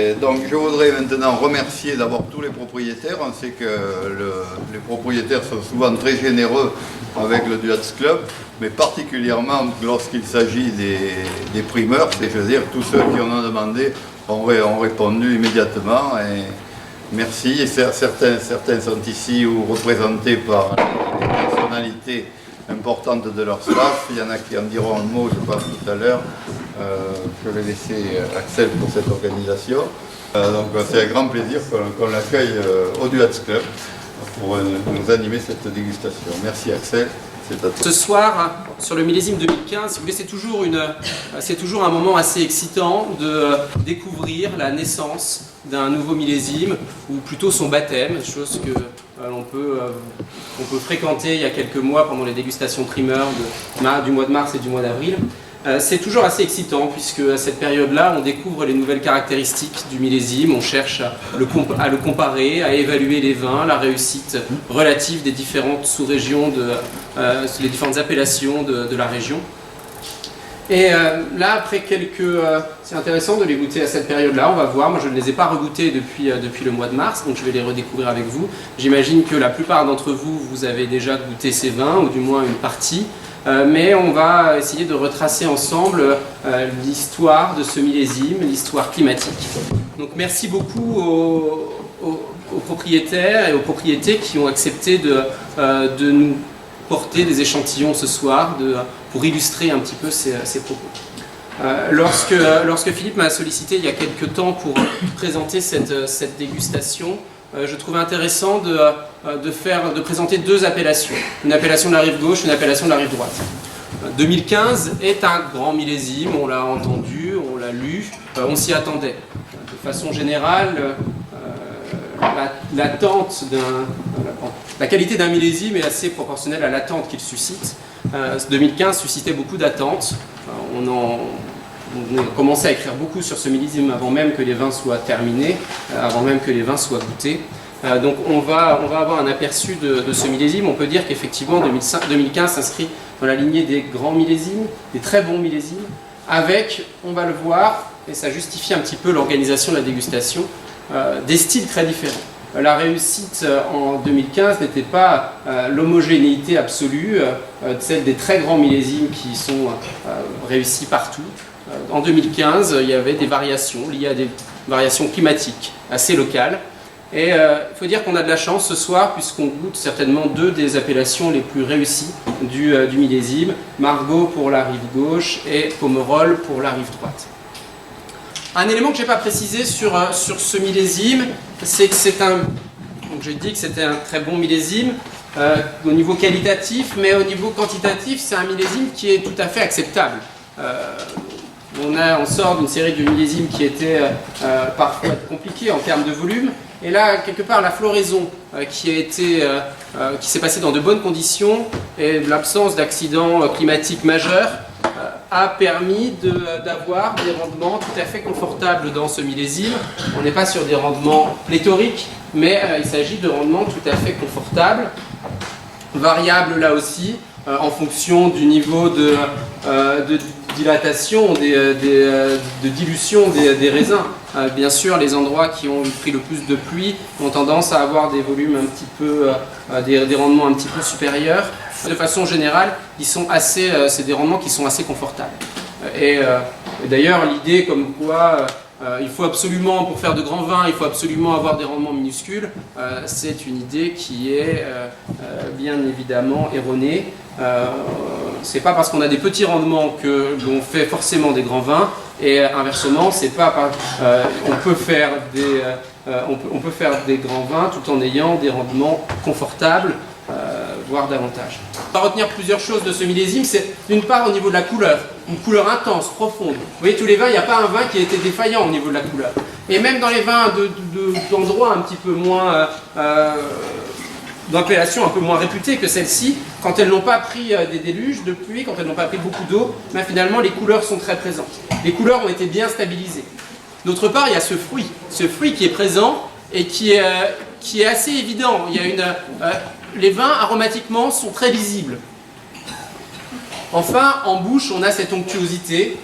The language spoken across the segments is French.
Et donc je voudrais maintenant remercier d'abord tous les propriétaires. On sait que les propriétaires sont souvent très généreux avec le Duats Club, mais particulièrement lorsqu'il s'agit des primeurs, c'est-à-dire tous ceux qui en ont demandé ont répondu immédiatement. Et merci. Et certains sont ici ou représentés par les personnalités importantes de leur staff. Il y en a qui en diront un mot, je pense, tout à l'heure. Je vais laisser Axel pour cette organisation. Donc c'est un grand plaisir qu'on l'accueille au Duats Club pour nous animer cette dégustation. Merci Axel. Ce soir, sur le millésime 2015, si vous voulez, c'est toujours un moment assez excitant de découvrir la naissance d'un nouveau millésime, ou plutôt son baptême, chose que on peut fréquenter il y a quelques mois pendant les dégustations primeurs du mois de mars et du mois d'avril. C'est toujours assez excitant puisque à cette période-là, on découvre les nouvelles caractéristiques du millésime, on cherche à le comparer, à évaluer les vins, la réussite relative des différentes sous-régions, les différentes appellations de la région. Et là, après c'est intéressant de les goûter à cette période-là, on va voir. Moi, je ne les ai pas regoûtés depuis le mois de mars, donc je vais les redécouvrir avec vous. J'imagine que la plupart d'entre vous, vous avez déjà goûté ces vins, ou du moins une partie. Mais on va essayer de retracer ensemble l'histoire de ce millésime, l'histoire climatique. Donc merci beaucoup aux propriétaires et aux propriétés qui ont accepté de nous porter des échantillons ce soir pour illustrer un petit peu ces propos. Lorsque Philippe m'a sollicité il y a quelques temps pour présenter cette dégustation, je trouvais intéressant de présenter deux appellations. Une appellation de la rive gauche, une appellation de la rive droite. 2015 est un grand millésime, on l'a entendu, on l'a lu, on s'y attendait. De façon générale, la qualité d'un millésime est assez proportionnelle à l'attente qu'il suscite. 2015 suscitait beaucoup d'attentes. On a commencé à écrire beaucoup sur ce millésime avant même que les vins soient terminés, avant même que les vins soient goûtés. Donc on va avoir un aperçu de ce millésime. On peut dire qu'effectivement 2015 s'inscrit dans la lignée des grands millésimes, des très bons millésimes, avec, on va le voir, et ça justifie un petit peu l'organisation de la dégustation, des styles très différents. La réussite en 2015 n'était pas l'homogénéité absolue, celle des très grands millésimes qui sont réussis partout. En 2015, il y avait des variations liées à des variations climatiques assez locales. Et il faut dire qu'on a de la chance ce soir puisqu'on goûte certainement deux des appellations les plus réussies du millésime, Margaux pour la rive gauche et Pomerol pour la rive droite. Un élément que je n'ai pas précisé sur ce millésime, c'est que j'ai dit que c'était un très bon millésime au niveau qualitatif, mais au niveau quantitatif, c'est un millésime qui est tout à fait acceptable. On sort d'une série de millésimes qui étaient parfois compliqués en termes de volume. Et là, quelque part, la floraison qui s'est passée dans de bonnes conditions et l'absence d'accidents climatiques majeurs a permis d'avoir des rendements tout à fait confortables dans ce millésime. On n'est pas sur des rendements pléthoriques, mais il s'agit de rendements tout à fait confortables, variables là aussi, en fonction du niveau de dilatation, de dilution des raisins. Bien sûr, les endroits qui ont pris le plus de pluie ont tendance à avoir des volumes un petit peu, des rendements un petit peu supérieurs. De façon générale, c'est des rendements qui sont assez confortables. Et d'ailleurs, l'idée comme quoi il faut absolument, pour faire de grands vins, il faut absolument avoir des rendements minuscules, c'est une idée qui est bien évidemment erronée. C'est pas parce qu'on a des petits rendements que l'on fait forcément des grands vins, et inversement, c'est pas on peut faire des grands vins tout en ayant des rendements confortables, voire davantage. On va retenir plusieurs choses de ce millésime. C'est d'une part au niveau de la couleur, une couleur intense, profonde. Vous voyez, tous les vins, il n'y a pas un vin qui a été défaillant au niveau de la couleur. Et même dans les vins d'endroits un petit peu moins d'appellations un peu moins réputées que celles-ci, quand elles n'ont pas pris des déluges de pluie, quand elles n'ont pas pris beaucoup d'eau, ben finalement les couleurs sont très présentes. Les couleurs ont été bien stabilisées. D'autre part, il y a ce fruit qui est présent et qui est assez évident. Il y a les vins aromatiquement sont très lisibles. Enfin, en bouche, on a cette onctuosité.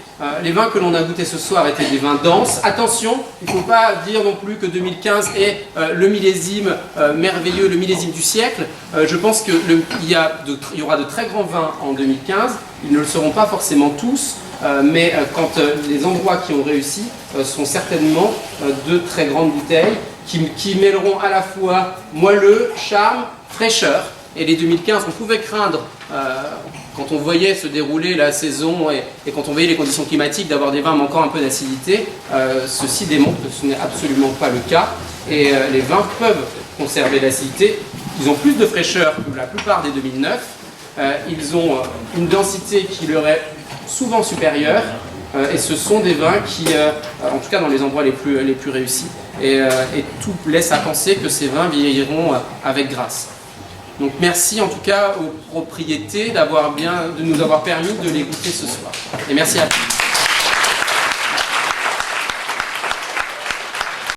Les vins que l'on a goûtés ce soir étaient des vins denses. Attention, il ne faut pas dire non plus que 2015 est le millésime merveilleux, le millésime du siècle. Je pense qu'il y aura de très grands vins en 2015. Ils ne le seront pas forcément tous, mais quand les endroits qui ont réussi sont certainement de très grandes bouteilles qui mêleront à la fois moelleux, charme, fraîcheur. Et les 2015, on pouvait craindre, quand on voyait se dérouler la saison et quand on voyait les conditions climatiques, d'avoir des vins manquant un peu d'acidité. Ceci démontre que ce n'est absolument pas le cas. Et les vins peuvent conserver l'acidité. Ils ont plus de fraîcheur que la plupart des 2009. Ils ont une densité qui leur est souvent supérieure. Et ce sont des vins qui, en tout cas dans les endroits les plus réussis, et tout laisse à penser que ces vins vieilliront avec grâce. Donc merci en tout cas aux propriétés de nous avoir permis de les goûter ce soir. Et merci à tous.